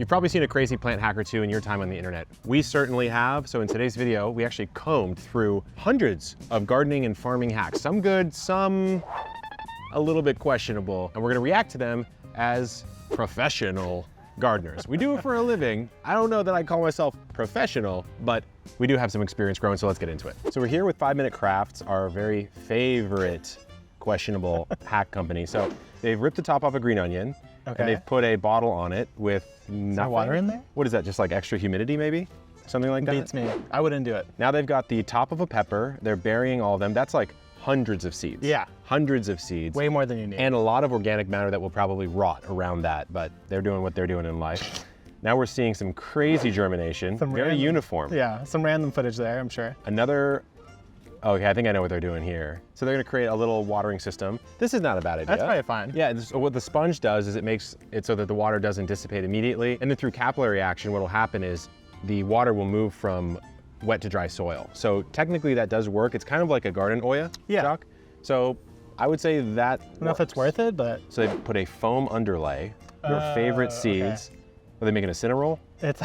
You've probably seen a crazy plant hack or two in your time on the internet. We certainly have. So in today's video, we actually combed through hundreds of gardening and farming hacks. Some good, some a little bit questionable. And we're gonna react to them as professional gardeners. We do it for a living. I don't know that I call myself professional, but we do have some experience growing, so let's get into it. So we're here with 5 Minute Crafts, our very favorite questionable hack company. So they've ripped the top off a green onion, and they've put a bottle on it with nothing. Water in there? What is that, just like extra humidity maybe? Something like that? Beats me. I wouldn't do it. Now they've got the top of a pepper. They're burying all of them. That's like hundreds of seeds. Yeah. Hundreds of seeds. Way more than you need. And a lot of organic matter that will probably rot around that, but they're doing what they're doing in life. Now we're seeing some crazy germination, very uniform. Yeah, some random footage there, I'm sure. Another, okay, I think I know what they're doing here. So they're gonna create a little watering system. This is not a bad idea. That's probably fine. Yeah, what the sponge does is it makes it so that the water doesn't dissipate immediately. And then through capillary action, what will happen is the water will move from wet to dry soil. So technically that does work. It's kind of like a garden oya, Jock. So I would say that I don't know if it's worth it, but. So they put a foam underlay, your favorite seeds. Okay. Are they making a cinnamon? It's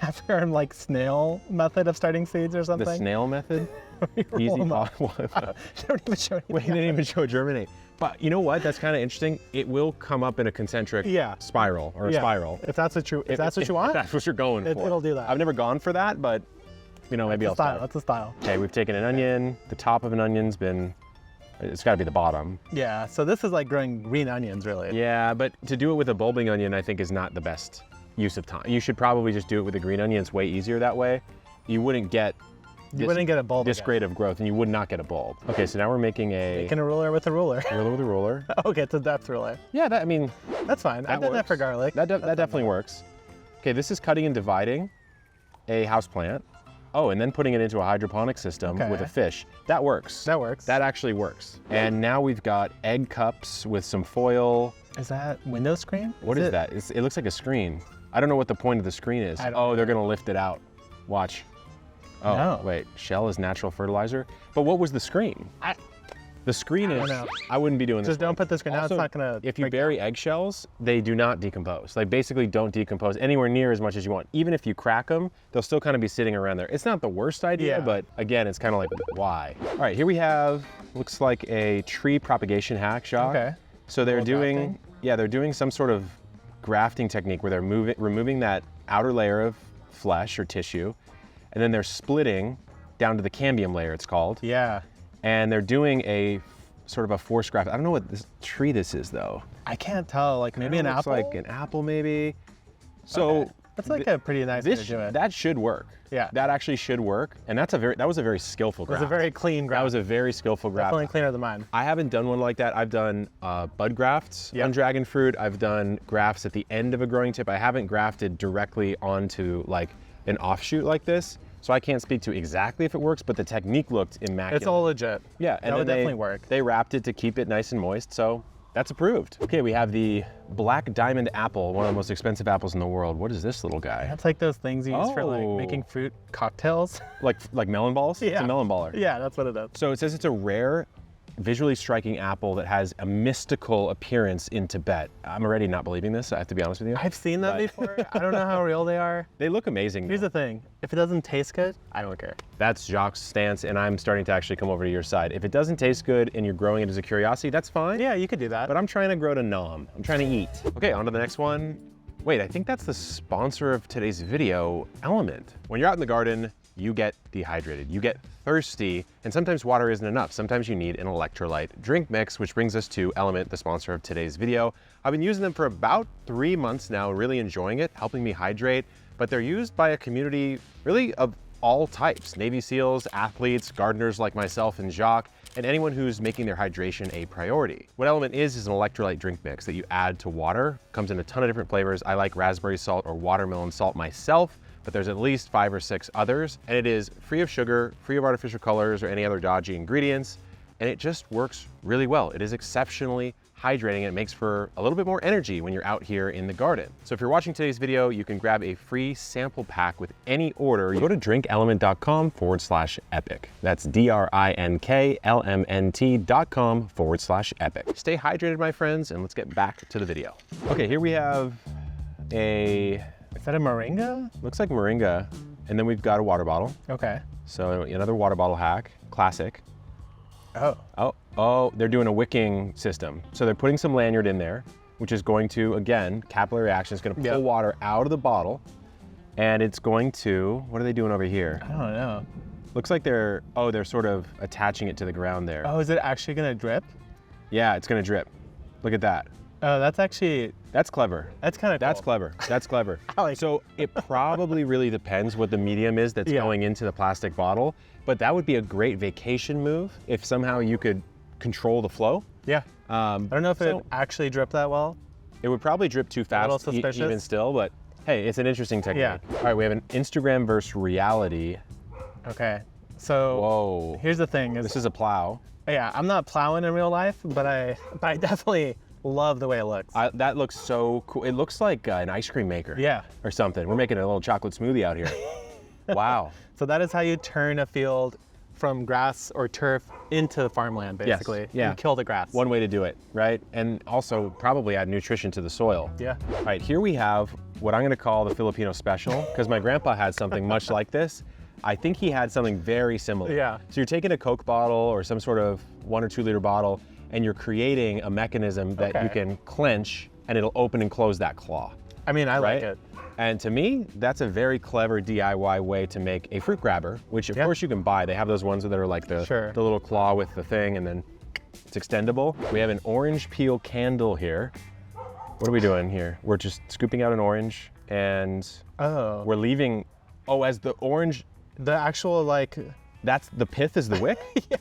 after like snail method of starting seeds or something. The snail method? Easy possible. Don't even show anything. Wait, they didn't even show germinate. But you know what? That's kind of interesting. It will come up in a concentric spiral or a spiral. If that's what you want. If that's what you're going for. It'll do that. I've never gone for that, but you know, maybe I'll start. That's a style. Okay, we've taken an onion. The top of an onion's been, it's got to be the bottom. Yeah, so this is like growing green onions, really. Yeah, but to do it with a bulbing onion, I think is not the best use of time. You should probably just do it with a green onion. It's way easier that way. You wouldn't get a bulb. This grade of growth, and you would not get a bulb. Okay, so now we're making a ruler with a ruler. Ruler with a ruler. Okay, it's a depth ruler. Yeah, I mean, that's fine. I did that for garlic. That definitely works. Okay, this is cutting and dividing a houseplant. Oh, and then putting it into a hydroponic system with a fish. That works. That works. That actually works. And now we've got egg cups with some foil. Is that window screen? What is that? It looks like a screen. I don't know what the point of the screen is. Oh, they're gonna lift it out. Watch. Oh, no. Wait, shell is natural fertilizer. But what was the screen? The screen is, I wouldn't be doing this. Just don't put the screen out, it's not gonna. If you bury eggshells, they do not decompose. Like basically don't decompose anywhere near as much as you want. Even if you crack them, they'll still kind of be sitting around there. It's not the worst idea, but again, it's kind of like, why? All right, here we have, looks like a tree propagation hack, Jacques. Okay. So they're doing, they're doing some sort of grafting technique where they're removing that outer layer of flesh or tissue, and then they're splitting down to the cambium layer, it's called. Yeah. And they're doing a sort of a forced graft. I don't know what this tree this is though. I can't tell, like maybe an apple? Like an apple maybe. So that's like a pretty nice way to do it. That should work. Yeah. That actually should work. And that was a very skillful graft. It was a very clean graft. That was a very skillful graft. Definitely cleaner than mine. I haven't done one like that. I've done bud grafts on dragon fruit. I've done grafts at the end of a growing tip. I haven't grafted directly onto like an offshoot like this. So I can't speak to exactly if it works, but the technique looked immaculate. It's all legit. Yeah, and that would definitely work. They wrapped it to keep it nice and moist, so that's approved. Okay, we have the black diamond apple, one of the most expensive apples in the world. What is this little guy? That's like those things you use for like making fruit cocktails. Like melon balls? Yeah. It's a melon baller. Yeah, that's what it is. So it says it's a rare, visually striking apple that has a mystical appearance in Tibet. I'm already not believing this, I have to be honest with you. I've seen them before. I don't know how real they are. They look amazing. Here's the thing, if it doesn't taste good, I don't care. That's Jacques' stance, and I'm starting to actually come over to your side. If it doesn't taste good and you're growing it as a curiosity, that's fine. Yeah, you could do that. But I'm trying to grow to nom. I'm trying to eat. Okay, on to the next one. Wait, I think that's the sponsor of today's video, LMNT. When you're out in the garden, you get dehydrated, you get thirsty, and sometimes water isn't enough. Sometimes you need an electrolyte drink mix, which brings us to LMNT, the sponsor of today's video. I've been using them for about 3 months now, really enjoying it, helping me hydrate, but they're used by a community really of all types, Navy SEALs, athletes, gardeners like myself and Jacques, and anyone who's making their hydration a priority. What LMNT is an electrolyte drink mix that you add to water. Comes in a ton of different flavors. I like raspberry salt or watermelon salt myself, but there's at least 5 or 6 others, and it is free of sugar, free of artificial colors or any other dodgy ingredients, and it just works really well. It is exceptionally hydrating, and it makes for a little bit more energy when you're out here in the garden. So if you're watching today's video, you can grab a free sample pack with any order. You go to drinklmnt.com/epic. That's DRINKLMNT.com/epic. Stay hydrated, my friends, and let's get back to the video. Okay, here we have a Is that a moringa? Looks like moringa. And then we've got a water bottle. Okay. So another water bottle hack, classic. Oh. Oh, they're doing a wicking system. So they're putting some lanyard in there, which is going to, again, capillary action is going to pull water out of the bottle. And it's going to, what are they doing over here? I don't know. Looks like they're sort of attaching it to the ground there. Oh, is it actually gonna drip? Yeah, it's gonna drip. Look at that. Oh, that's actually, That's clever. that's kind of cool. That's clever. That's clever. I like So it probably really depends what the medium is that's going into the plastic bottle, but that would be a great vacation move if somehow you could control the flow. Yeah. I don't know if it actually dripped that well. It would probably drip too fast suspicious. even still, but hey, it's an interesting technique. Yeah. All right, we have an Instagram versus reality. Okay. So Whoa. here's the thing. This is a plow. Yeah, I'm not plowing in real life, but I definitely love the way it looks. That looks so cool. It looks like an ice cream maker. Yeah. Or something. We're making a little chocolate smoothie out here. Wow. So that is how you turn a field from grass or turf into farmland, basically. Yes. Yeah. You kill the grass. One way to do it, right? And also probably add nutrition to the soil. Yeah. All right, here we have what I'm gonna call the Filipino special, because my grandpa had something much like this. I think he had something very similar. Yeah. So you're taking a Coke bottle or some sort of 1 or 2 liter bottle, and you're creating a mechanism that you can clench, and it'll open and close that claw. I mean, I like Right? it. And to me, that's a very clever DIY way to make a fruit grabber, which of course you can buy. They have those ones that are like the little claw with the thing, and then it's extendable. We have an orange peel candle here. What are we doing here? We're just scooping out an orange, and we're leaving, as the orange. The actual, like... That's the pith is the wick? Yeah.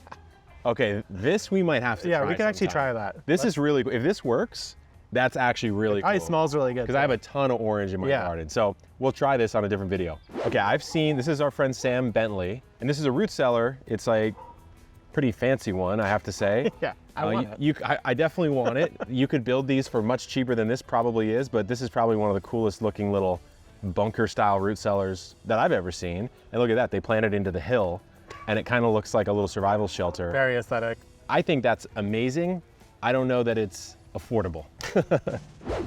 Okay, this we might have to try. Yeah, we can actually sometime. try that. This is really, if this works, that's actually really cool. It smells really good. Because I have a ton of orange in my garden. So we'll try this on a different video. Okay, this is our friend Sam Bentley, and this is a root cellar. It's like pretty fancy one, I have to say. Yeah, I want it. I definitely want it. You could build these for much cheaper than this probably is, but this is probably one of the coolest looking little bunker style root cellars that I've ever seen. And look at that, they planted into the hill, and it kind of looks like a little survival shelter. Very aesthetic. I think that's amazing. I don't know that it's affordable.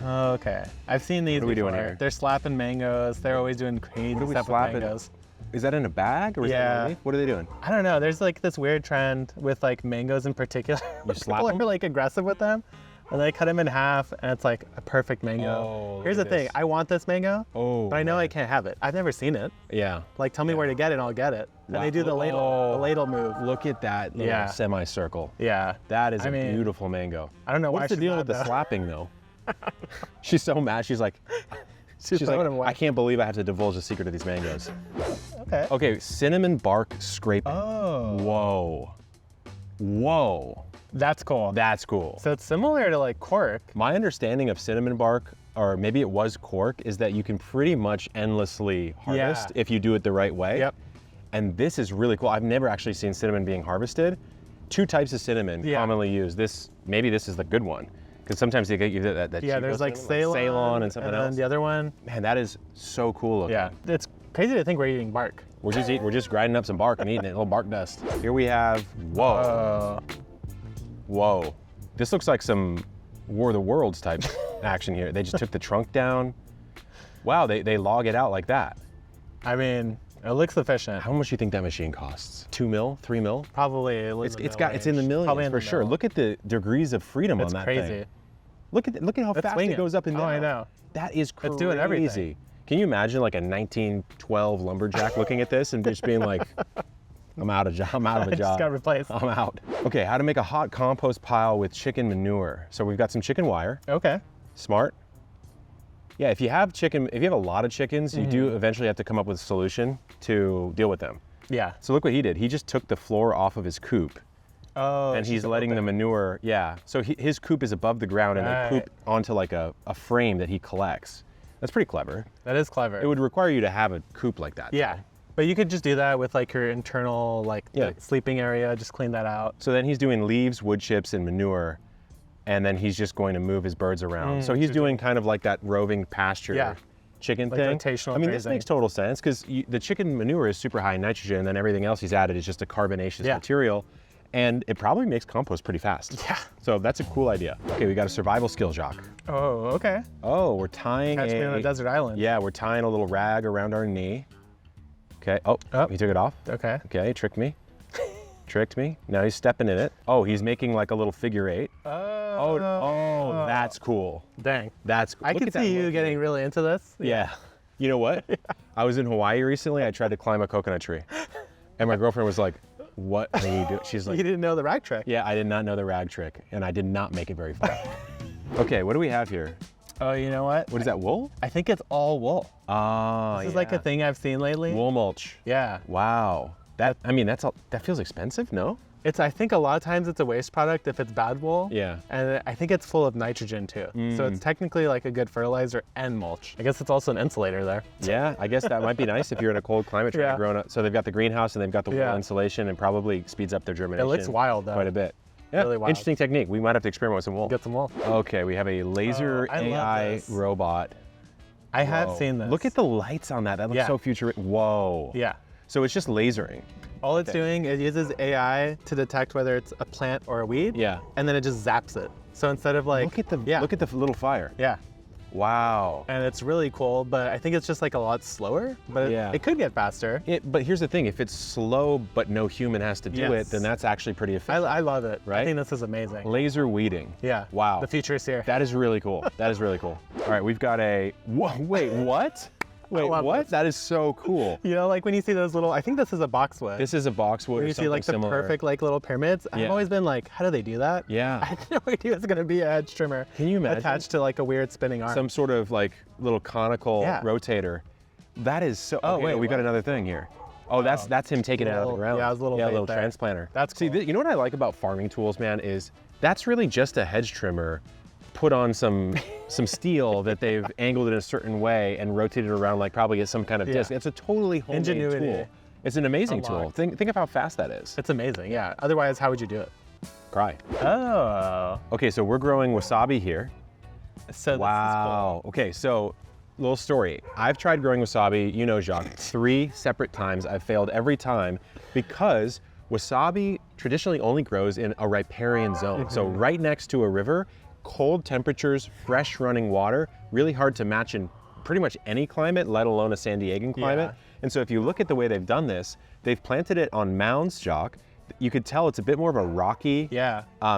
Okay, I've seen these. What are we before. doing here? They're slapping mangoes. They're always doing crazy stuff with mangoes. Is that in a bag or is that underneath? What are they doing? I don't know. There's like this weird trend with like mangoes in particular. You slap People them? are like aggressive with them, and they cut them in half, and it's like a perfect mango. Oh, Here's the look at thing. this. I want this mango, Oh, but I know I can't have it. I've never seen it. yeah. Like, tell me where to get it, and I'll get it. And they do the ladle move. Look at that little semicircle. Yeah. That is I a mean, beautiful mango. I don't know why What's the she's deal mad, with the though. slapping though? She's so mad. She's like, She's like, throwing them away. I can't believe I have to divulge the secret of these mangoes. Okay. Okay, cinnamon bark scraping. Oh. Whoa. Whoa. That's cool. That's cool. So it's similar to like cork. My understanding of cinnamon bark, or maybe it was cork, is that you can pretty much endlessly harvest if you do it the right way. Yep. And this is really cool. I've never actually seen cinnamon being harvested. 2 types of cinnamon commonly used. Maybe this is the good one, because sometimes they get you that Yeah, there's like Ceylon and something and else. then the other one. Man, that is so cool looking. Yeah, it's crazy to think we're eating bark. We're just grinding up some bark and eating it, little bark dust. Here we have, whoa. Whoa. This looks like some War of the Worlds type action here. They just took the trunk down. Wow, they log it out like that. I mean, it looks efficient. How much do you think that machine costs? 2 mil, 3 mil? Probably It's in the millions Probably in for the sure. middle. Look at the degrees of freedom on that crazy. thing. Look at how fast swinging. it goes up and Oh, down. I know. That is crazy. It's doing everything. Can you imagine like a 1912 lumberjack looking at this and just being like, I'm out of a job. I just got replaced. I'm out. Okay, how to make a hot compost pile with chicken manure. So we've got some chicken wire. Okay. Smart. Yeah, if you have a lot of chickens, you do eventually have to come up with a solution to deal with them. Yeah. So look what he did. He just took the floor off of his coop. Oh. And he's letting the manure, so his coop is above the ground and they poop onto like a frame that he collects. That's pretty clever. That is clever. It would require you to have a coop like that. Yeah. But you could just do that with like your internal the sleeping area, just clean that out. So then he's doing leaves, wood chips, and manure, and then he's just going to move his birds around. So he's doing kind of like that roving pasture chicken Like thing. rotational I mean, this grazing. makes total sense because the chicken manure is super high in nitrogen, and then everything else he's added is just a carbonaceous material. and it probably makes compost pretty fast. Yeah. So that's a cool idea. Okay, we got a survival skill, Jacques. Oh, okay. Oh, we're tying Catch me on a desert island. Yeah, we're tying a little rag around our knee. Okay, oh, he took it off. Okay. Okay, tricked me. Tricked me. Now he's stepping in it. Oh, he's making like a little figure 8. Oh, that's cool. Dang. That's cool. I could see you getting really into this. Yeah. You know what? I was in Hawaii recently. I tried to climb a coconut tree. And my girlfriend was like, what are you doing? She's like, You didn't know the rag trick. yeah, I did not know the rag trick. And I did not make it very far. Okay, what do we have here? Oh, you know what? What is that, wool? I think it's all wool. Oh, This is like a thing I've seen lately. Wool mulch. Yeah. Wow. I mean, that feels expensive, no? I think a lot of times it's a waste product if it's bad wool. Yeah. And I think it's full of nitrogen too. So it's technically like a good fertilizer and mulch. I guess it's also an insulator there. Yeah, I guess that might be nice if you're in a cold climate trying to grow up. So they've got the greenhouse and they've got the wool insulation and probably speeds up their germination. It looks wild though. Quite a bit. Yeah, Really wild. interesting technique. We might have to experiment with some wool. Get some wool. Okay, we have a laser I love AI this. robot. I have Whoa. seen this. Look at the lights on that. That looks so futuristic. Whoa. Yeah. So it's just lasering. All it's doing, it uses AI to detect whether it's a plant or a weed. Yeah. And then it just zaps it. So instead of like, Look at the little fire. Yeah. Wow. And it's really cool, but I think it's just like a lot slower, but it could get faster. But here's the thing, if it's slow but no human has to do it, then that's actually pretty efficient. I love it. Right? I think this is amazing. Laser weeding. Yeah. Wow. The future is here. That is really cool. That is really cool. All right, we've got a, wait, what? Wait, love what? this. That is so cool. You know, like when you see those little, I think this is a boxwood. This is a boxwood When or you something see like the similar. perfect like little pyramids, I've always been like, how do they do that? Yeah. I had no idea it's gonna be a hedge trimmer. Can you imagine? Attached to like a weird spinning arm. Some sort of like little conical rotator. That is so, Oh, okay, wait, we got what? another thing here. Oh, that's him taking it out of the Little- ground. yeah, it was a little a bait little there. transplanter. That's cool. See, you know what I like about farming tools, man, is that's really just a hedge trimmer put on some steel that they've angled in a certain way and rotated around like probably at some kind of disc. It's a totally homemade Ingenuity. tool. It's an amazing tool. Unlocked. Think of how fast that is. It's amazing, yeah. Otherwise, how would you do it? Cry. Oh. Okay, so we're growing wasabi here. So this Wow. Okay, so little story. I've tried growing wasabi, you know, Jacques, 3 separate times. I've failed every time because wasabi traditionally only grows in a riparian zone. So right next to a river, cold temperatures, fresh running water, really hard to match in pretty much any climate, let alone a San Diegan climate. And so if you look at the way they've done this, they've planted it on mounds, Jacques. You could tell it's a bit more of a rocky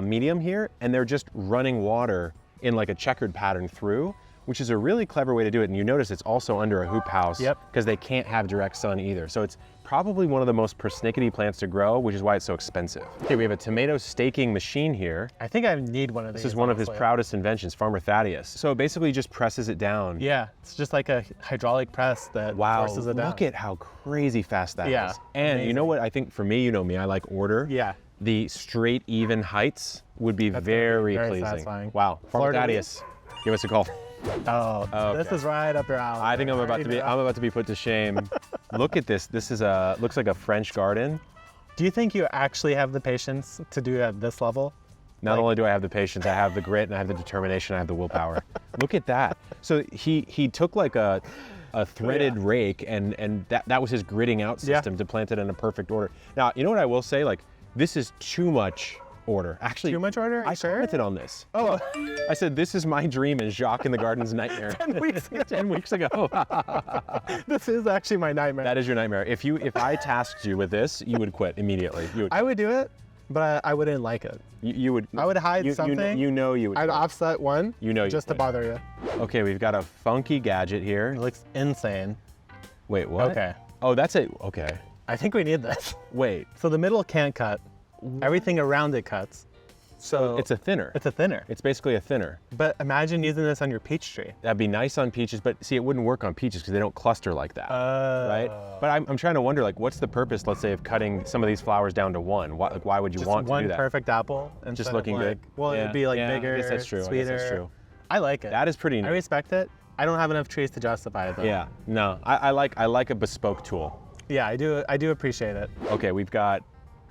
medium here, and they're just running water in like a checkered pattern through, which is a really clever way to do it. And you notice it's also under a hoop house because they can't have direct sun either. So it's probably one of the most persnickety plants to grow, which is why it's so expensive. Okay, we have a tomato staking machine here. I think I need one of these. This is one of his proudest inventions, Farmer Thaddeus. So it basically just presses it down. Yeah, it's just like a hydraulic press that forces it down. Look at how crazy fast that is. Yeah, And you know what, I think for me, you know me, I like order. Yeah. The straight, even heights would be very pleasing. satisfying. Wow, Farmer Florida Thaddeus, give us a call. Oh, this is right up your alley. I think I'm about to be put to shame. Look at this. This is looks like a French garden. Do you think you actually have the patience to do it at this level? Not only do I have the patience, I have the grit and I have the determination, I have the willpower. Look at that. So he took like a threaded rake and that was his gritting out system to plant it in a perfect order. Now, you know what I will say? Like, this is too much order. Actually, Too much order? I commented on this. Oh. I said, this is my dream and Jacques in the Garden's nightmare. 10 weeks ago. 10 weeks ago. This is actually my nightmare. That is your nightmare. If I tasked you with this, you would quit immediately. I would do it, but I wouldn't like it. You would. I would hide something. You know you would. I'd quit. offset one. You know you just to would. bother you. Okay, we've got a funky gadget here. It looks insane. Wait, what? Okay. Oh, that's it. Okay. I think we need this. Wait. So the middle can't cut. Everything around it cuts. So It's a thinner. It's a thinner. It's basically a thinner. But imagine using this on your peach tree. That'd be nice on peaches, but see, it wouldn't work on peaches because they don't cluster like that, right? But I'm trying to wonder, like, what's the purpose, let's say, of cutting some of these flowers down to one? Why would you want to do one that? perfect apple. Just looking good. Well, it'd be like bigger, I guess that's true. sweeter. I guess that's true. I like it. That is pretty I neat. respect it. I don't have enough trees to justify it though. Yeah, no, I like a bespoke tool. Yeah, I do appreciate it. Okay, we've got,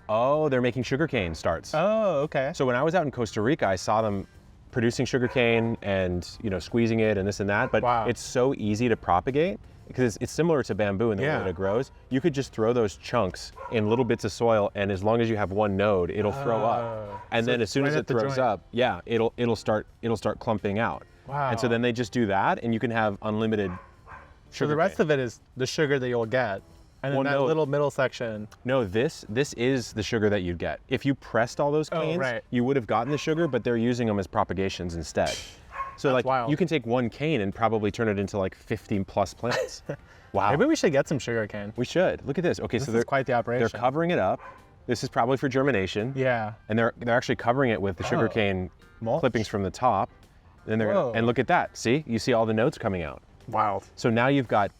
oh, they're making sugarcane starts. Oh, okay. So when I was out in Costa Rica, I saw them producing sugarcane and, you know, squeezing it and this and that, but Wow. it's so easy to propagate because it's similar to bamboo in the way that it grows. You could just throw those chunks in little bits of soil, and as long as you have one node, it'll throw up. And so then as soon right as at it the throws joint. up, yeah, it'll start clumping out. Wow. And so then they just do that, and you can have unlimited sugar. So the rest of it is the sugar that you'll get. And then Well, that no. little middle section. No, this is the sugar that you'd get. If you pressed all those canes, right. you would have gotten the sugar, but they're using them as propagations instead. So like wild. you can take one cane and probably turn it into like 15 plus plants. Wow. Maybe we should get some sugar cane. We should. Look at this. Okay, This so is quite the operation. they're covering it up. This is probably for germination. Yeah. And they're actually covering it with the sugarcane Mulch. clippings from the top. Then they're Whoa. and look at that. See? You see all the nodes coming out. Wild. So now you've got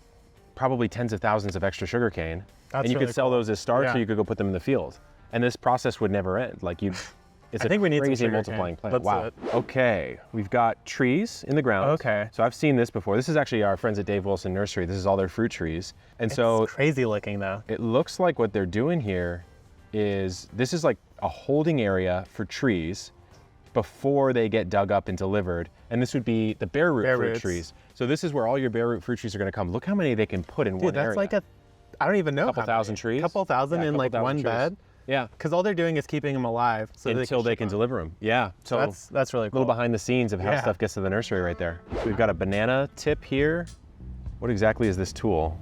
probably tens of thousands of extra sugarcane. That's And you really could sell cool. those as starch, Yeah. or you could go put them in the field. And this process would never end. Like it's I think we need some crazy sugarcane. multiplying plant. Let's do Wow. it. Okay, we've got trees in the ground. Okay. So I've seen this before. This is actually our friends at Dave Wilson Nursery. This is all their fruit trees. And so It's crazy looking though. it looks like what they're doing here is this is like a holding area for trees before they get dug up and delivered. And this would be the bare root Bare fruit roots. trees. So this is where all your bare root fruit trees are going to come. Look how many they can put in one Dude, that's area. like I don't even know. Couple how thousand many. trees? Couple thousand Yeah, in couple like thousand one trees. bed. Yeah. Because all they're doing is keeping them alive so Until they can ship them. deliver them. Yeah. So That's really a cool. little behind the scenes of how Yeah. stuff gets to the nursery right there. So we've got a banana tip here. What exactly is this tool?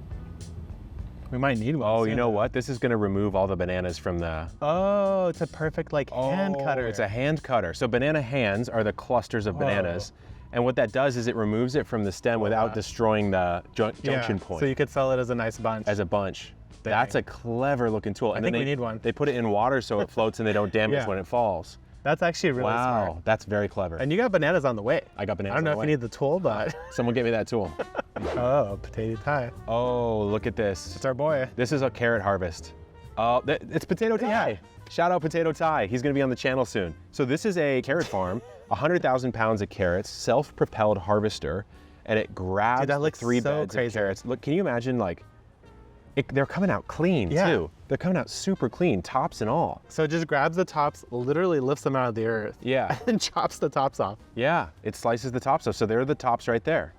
We might need one. Oh, you soon. know what? This is going to remove all the bananas from the... Oh, it's a perfect like hand cutter. It's a hand cutter. So banana hands are the clusters of bananas. And what that does is it removes it from the stem without destroying the junction point So you could sell it as a nice bunch. as a bunch. That's a clever looking tool. And think then we need one. They put it in water so it floats and they don't damage Yeah. when it falls. That's actually really Wow, smart. that's very clever. And you got bananas on the way. I got bananas I don't know on if the you way. need the tool, but Someone get me that tool. oh, potato tie. Oh, look at this. It's our boy. This is a carrot harvest. Oh, it's Potato Ty. Shout out Potato Ty. He's going to be on the channel soon. So this is a carrot farm, 100,000 pounds of carrots, self-propelled harvester, and it grabs Dude, that looks three so beds crazy. of carrots. Look, can you imagine they're coming out clean Yeah. too. They're coming out super clean, tops and all. So it just grabs the tops, literally lifts them out of the earth, Yeah, and chops the tops off. yeah. It slices the tops off. So there are the tops right there.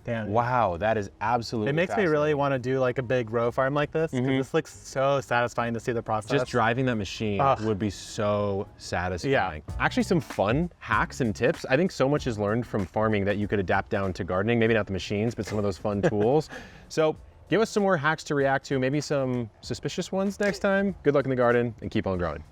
Damn. Wow, that is absolutely It makes me really want to do like a big row farm like this because this looks so satisfying to see the process. Just driving that machine Ugh. would be so satisfying. Actually, some fun hacks and tips. I think so much is learned from farming that you could adapt down to gardening. Maybe not the machines, but some of those fun tools. So give us some more hacks to react to, maybe some suspicious ones next time. Good luck in the garden and keep on growing.